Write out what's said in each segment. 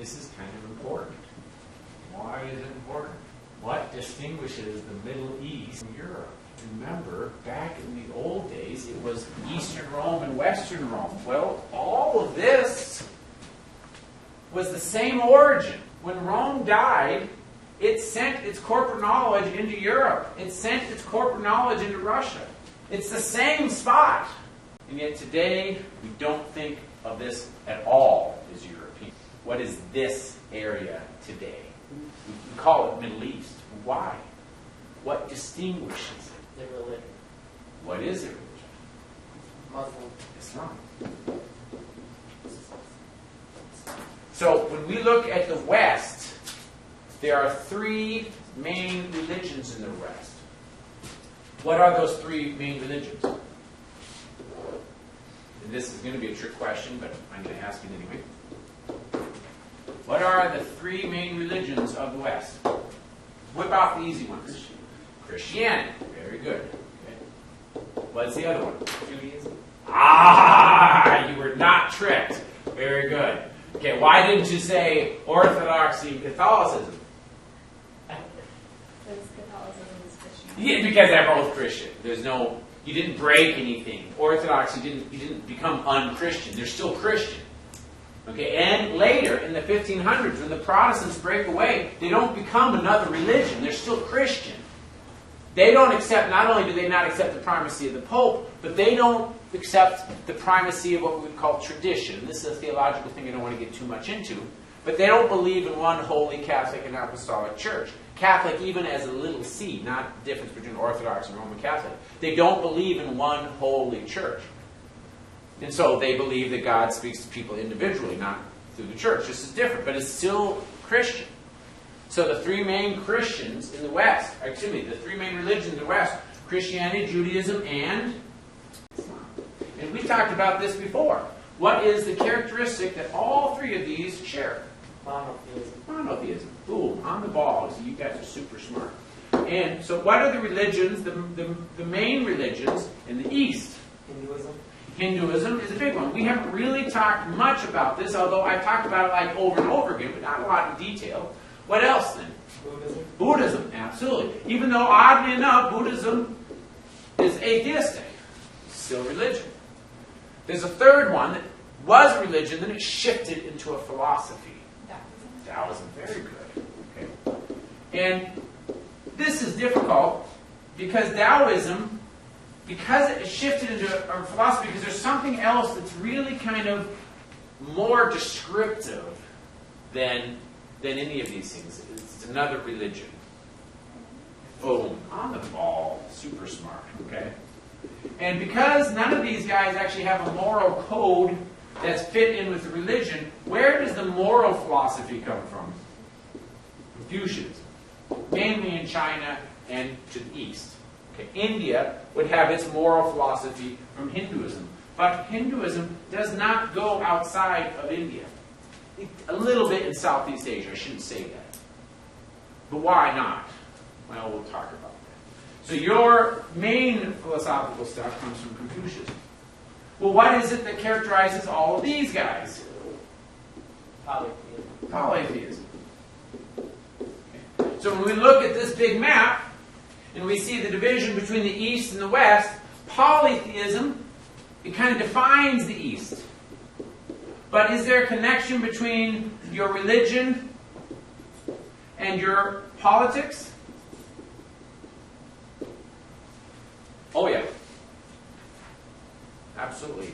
this is kind of important. Why is it important? What distinguishes the Middle East from Europe? Remember, back in the old days, it was Eastern Rome and Western Rome. Well, all of this was the same origin. When Rome died, it sent its corporate knowledge into Europe. It sent its corporate knowledge into Russia. It's the same spot. And yet today, we don't think of this at all as European. What is this area today? We call it Middle East. Why? What distinguishes it? The religion. What is it? Muslim. Islam. So when we look at the West, there are three main religions in the West. What are those three main religions? And this is going to be a trick question, but I'm going to ask it anyway. What are the three main religions of the West? Whip out the easy ones. Christianity. Very good. Okay. What's the other one? Judaism. Ah, you were not tricked. Very good. Okay, why didn't you say Orthodoxy and Catholicism? Because Catholicism is Christian. Yeah, because they're both Christian. There's no, you didn't break anything. Orthodox, you didn't become un-Christian. They're still Christian. Okay, and later in the 1500s, when the Protestants break away, they don't become another religion. They're still Christian. They don't accept, not only do they not accept the primacy of the Pope, but they don't accept the primacy of what we would call tradition. This is a theological thing I don't want to get too much into. But they don't believe in one holy Catholic and Apostolic Church. Catholic even as a little c, not the difference between Orthodox and Roman Catholic. They don't believe in one holy church. And so they believe that God speaks to people individually, not through the church. This is different, but it's still Christian. So the three main Christians in the West, excuse me, the three main religions in the West, Christianity, Judaism, and Islam. And we talked about this before. What is the characteristic that all three of these share? Monotheism. Monotheism. Boom, on the ball. So you guys are super smart. And so what are the religions, the main religions in the East? Hinduism. Hinduism is a big one. We haven't really talked much about this, although I've talked about it like over and over again, but not a lot in detail. What else then? Buddhism. Buddhism, absolutely. Even though, oddly enough, Buddhism is atheistic. It's still religion. There's a third one that was religion, then it shifted into a philosophy. Taoism. Very good. Okay. And this is difficult because Taoism, because it shifted into a philosophy, because there's something else that's really kind of more descriptive than any of these things. It's another religion. Boom. On the ball. Super smart. Okay? And because none of these guys actually have a moral code that's fit in with the religion, where does the moral philosophy come from? Confucianism. Mainly in China and to the east. Okay. India would have its moral philosophy from Hinduism. But Hinduism does not go outside of India. A little bit in Southeast Asia, I shouldn't say that. But why not? Well, we'll talk about that. So your main philosophical stuff comes from Confucianism. Well, what is it that characterizes all of these guys? Polytheism. Polytheism. Okay. So when we look at this big map, and we see the division between the East and the West, polytheism, it kind of defines the East. But is there a connection between your religion and your politics? Oh yeah. Absolutely.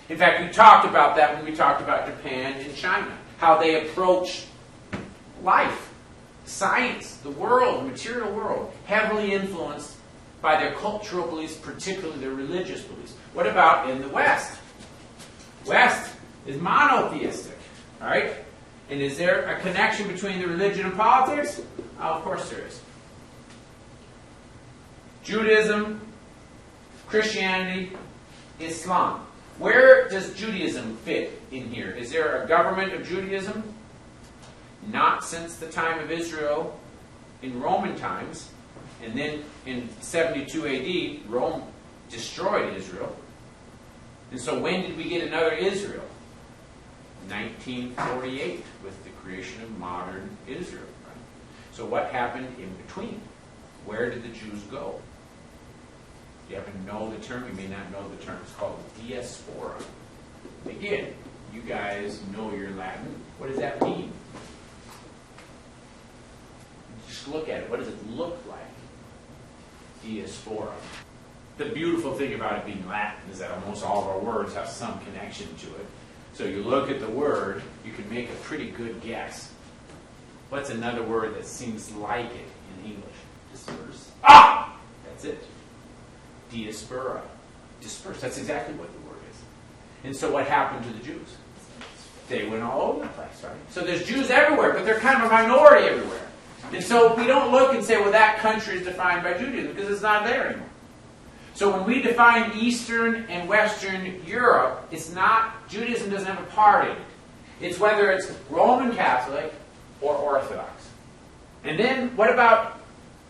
In fact, we talked about that when we talked about Japan and China. How they approach life, science, the world, the material world, heavily influenced by their cultural beliefs, particularly their religious beliefs. What about in the West? West is monotheistic. All right? And is there a connection between the religion and politics? Of course there is. Judaism, Christianity, Islam. Where does Judaism fit in here? Is there a government of Judaism? Not since the time of Israel in Roman times. And then in 72 AD, Rome destroyed Israel. And so when did we get another Israel? 1948 with the creation of modern Israel. Right? So what happened in between? Where did the Jews go? You happen to know the term? You may not know the term. It's called diaspora. Again, you guys know your Latin. What does that mean? Just look at it. What does it look like? Diaspora. The beautiful thing about it being Latin is that almost all of our words have some connection to it. So you look at the word, you can make a pretty good guess. What's another word that seems like it in English? Disperse. Ah! That's it. Diaspora. Disperse. That's exactly what the word is. And so what happened to the Jews? They went all over the place, right? So there's Jews everywhere, but they're kind of a minority everywhere. And so we don't look and say, well, that country is defined by Judaism, because it's not there anymore. So when we define Eastern and Western Europe, it's not, Judaism doesn't have a part in it. It's whether it's Roman Catholic or Orthodox. And then what about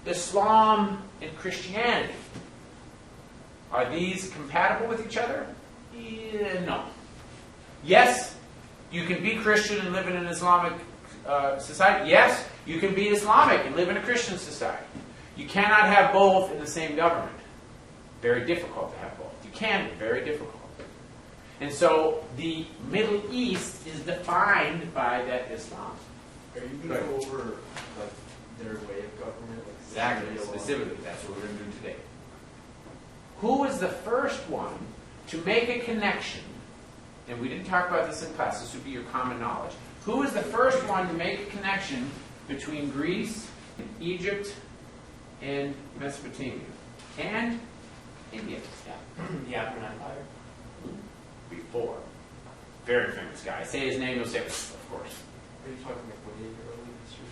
Islam and Christianity? Are these compatible with each other? No. Yes, you can be Christian and live in an Islamic society. Yes, you can be Islamic and live in a Christian society. You cannot have both in the same government. Very difficult to have both. You can be very difficult. And so the Middle East is defined by that Islam. Are you going to go over like their way of government? Like Exactly, specifically. That's what we're going to do today. Who was the first one to make a connection? And we didn't talk about this in class. This would be your common knowledge. Who was the first one to make a connection between Greece, Egypt, and Mesopotamia? And India. Yeah. The Ottoman Empire. Before. Very famous guy. Say his name, you'll say, of course. Are you talking like way in your early history?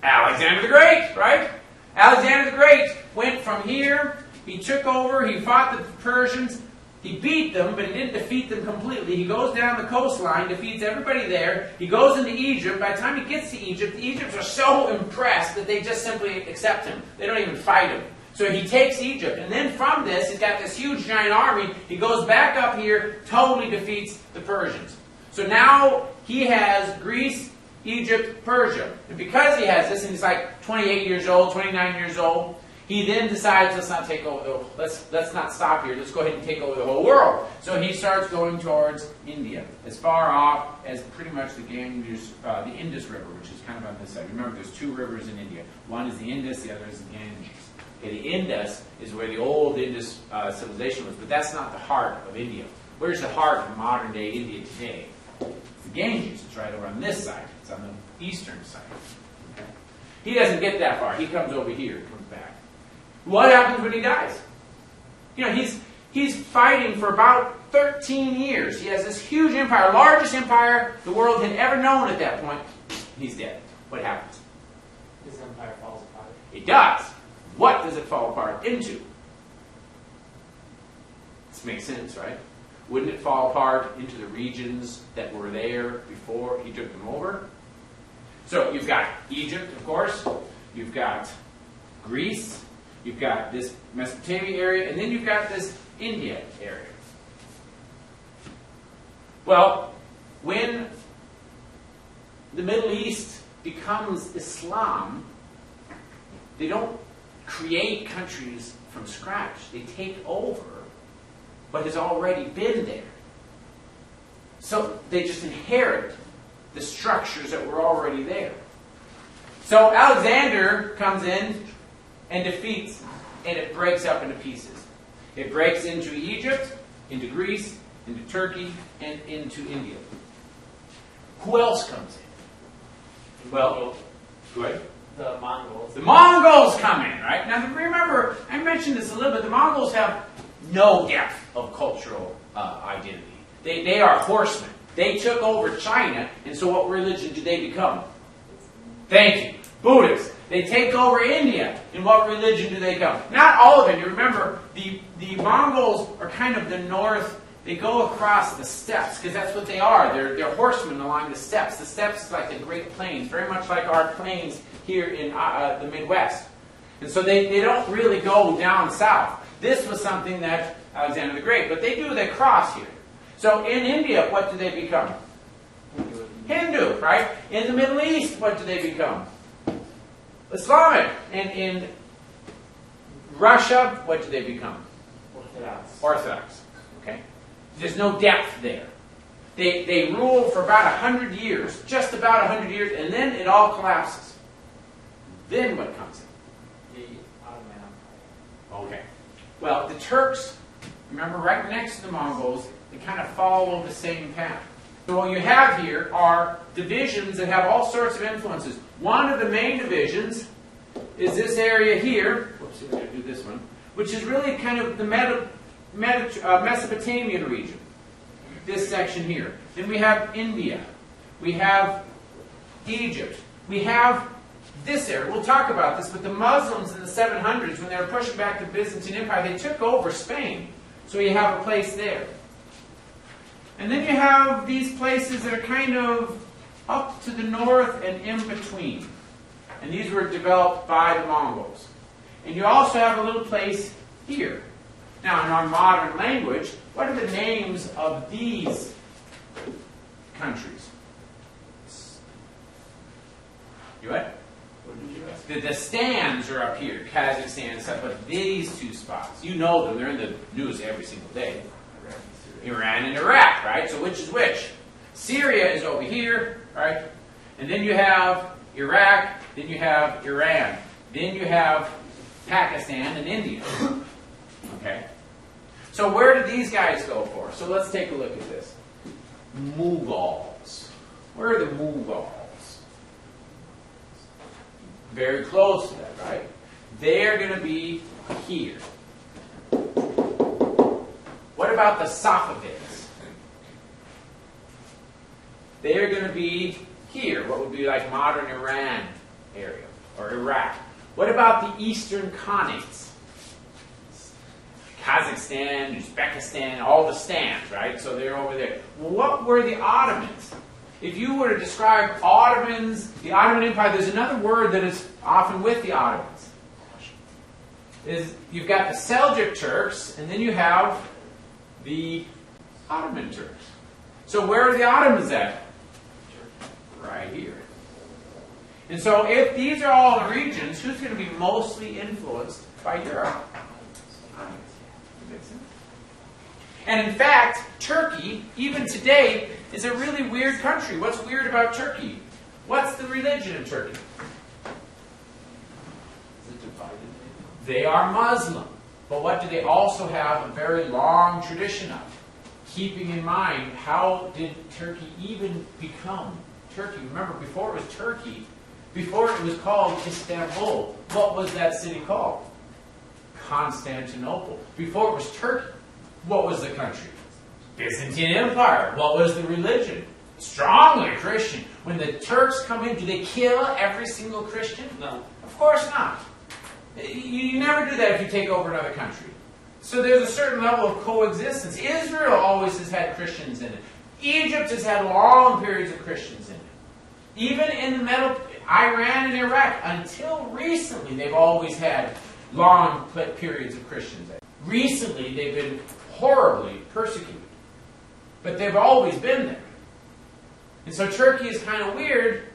Alexander the Great, right? Alexander the Great went from here, he took over, he fought the Persians, he beat them, but he didn't defeat them completely. He goes down the coastline, defeats everybody there, he goes into Egypt. By the time he gets to Egypt, the Egyptians are so impressed that they just simply accept him. They don't even fight him. So he takes Egypt, and then from this, he's got this huge giant army. He goes back up here, totally defeats the Persians. So now he has Greece, Egypt, Persia. And because he has this, and he's like 28 years old, 29 years old, he then decides, let's not take over let's not stop here. Let's go ahead and take over the whole world. So he starts going towards India, as far off as pretty much the Ganges, the Indus River, which is kind of on this side. Remember, there's two rivers in India. One is the Indus, the other is the Ganges. Okay, the Indus is where the old Indus civilization was, but that's not the heart of India. Where's the heart of modern-day India today? It's the Ganges. It's right over on this side. It's on the eastern side. Okay? He doesn't get that far. He comes over here, comes back. What happens when he dies? You know, he's fighting for about 13 years. He has this huge empire, largest empire the world had ever known at that point. He's dead. What happens? His empire falls apart. It does. What does it fall apart into? This makes sense, right? Wouldn't it fall apart into the regions that were there before he took them over? So you've got Egypt, of course. You've got Greece. You've got this Mesopotamia area. And then you've got this India area. Well, when the Middle East becomes Islam, they don't create countries from scratch. They take over what has already been there. So they just inherit the structures that were already there. So Alexander comes in and defeats, and it breaks up into pieces. It breaks into Egypt, into Greece, into Turkey, and into India. Who else comes in? Well, go ahead. The Mongols. The Mongols come in, right? Now remember, I mentioned this a little bit, the Mongols have no depth of cultural identity. They are horsemen. They took over China, and so what religion did they become? Thank you. Buddhists. They take over India, and what religion do they become? Not all of it. You remember, the Mongols are kind of the north. They go across the steppes, because that's what they are. They're horsemen along the steppes. The steppes is like the Great Plains, very much like our plains here in the Midwest. And so they don't really go down south. This was something that Alexander the Great, but they cross here. So in India, what do they become? Hindu, right? In the Middle East, what do they become? Islamic. And in Russia, what do they become? Orthodox. Orthodox. Okay? There's no depth there. They rule for about 100 years, just about 100 years, and then it all collapses. Then what comes in? The Ottoman Empire. Okay. Well, the Turks, remember, right next to the Mongols, they kind of follow the same path. So what you have here are divisions that have all sorts of influences. One of the main divisions is this area here. Whoops, I'm going to do this one, which is really kind of the Mesopotamian region. This section here. Then we have India. We have Egypt. We have this area. We'll talk about this, but the Muslims in the 700s, when they were pushing back the Byzantine Empire, they took over Spain. So you have a place there. And then you have these places that are kind of up to the north and in between. And these were developed by the Mongols. And you also have a little place here. Now, in our modern language, what are the names of these countries? You what? What did you ask? The stands are up here, Kazakhstan and stuff, but these two spots, you know them, they're in the news every single day. Iran and Iraq, right? So which is which? Syria is over here, right? And then you have Iraq, then you have Iran, then you have Pakistan and India. Okay? So where do these guys go for? So let's take a look at this. Mughals. Where are the Mughals? Very close to that, right? They're going to be here. What about the Safavids? They're going to be here. What would be like modern Iran area or Iraq? What about the Eastern Khanates? Kazakhstan, Uzbekistan, all the stands, right? So they're over there. Well, what were the Ottomans? If you were to describe Ottomans, the Ottoman Empire, there's another word that is often with the Ottomans. You've got the Seljuk Turks, and then you have the Ottoman Turks. So where are the Ottomans at? Right here. And so if these are all regions, who's going to be mostly influenced by Europe? And in fact, Turkey, even today, is a really weird country. What's weird about Turkey? What's the religion in Turkey? Is it divided? They are Muslim. But what do they also have a very long tradition of? Keeping in mind, how did Turkey even become Turkey? Remember, before it was Turkey, before it was called Istanbul, what was that city called? Constantinople. Before it was Turkey, what was the country? Byzantine Empire. What was the religion? Strongly Christian. When the Turks come in, do they kill every single Christian? No. Of course not. You never do that if you take over another country. So there's a certain level of coexistence. Israel always has had Christians in it. Egypt has had long periods of Christians in it. Even in the Middle, Iran and Iraq, until recently, they've always had long periods of Christians in it. Recently, they've been horribly persecuted. But they've always been there. And so Turkey is kind of weird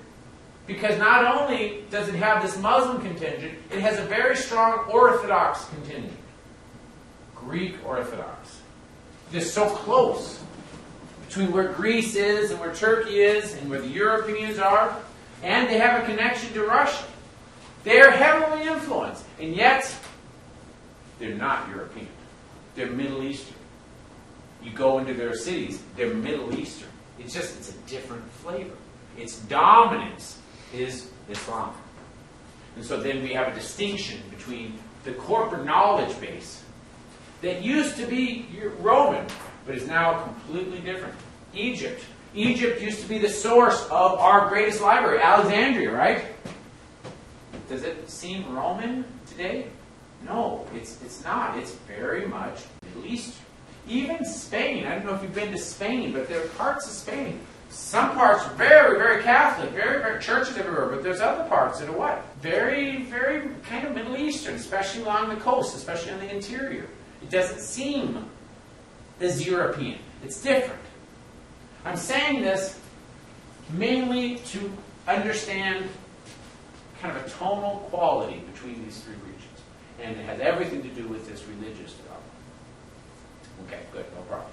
because not only does it have this Muslim contingent, it has a very strong Orthodox contingent. Greek Orthodox. They're so close between where Greece is and where Turkey is and where the Europeans are, and they have a connection to Russia. They are heavily influenced, and yet they're not European. They're Middle Eastern. You go into their cities, they're Middle Eastern. It's a different flavor. Its dominance is Islam. And so then we have a distinction between the corporate knowledge base that used to be Roman, but is now completely different. Egypt. Egypt used to be the source of our greatest library, Alexandria, right? Does it seem Roman today? No, it's not. It's very much Middle Eastern. Even Spain. I don't know if you've been to Spain, but there are parts of Spain. Some parts are very, very Catholic, very, very churches everywhere, but there's other parts that are what? Very, very kind of Middle Eastern, especially along the coast, especially on the interior. It doesn't seem as European. It's different. I'm saying this mainly to understand kind of a tonal quality between these three regions. And it has everything to do with this religious development. Okay, good, no problem.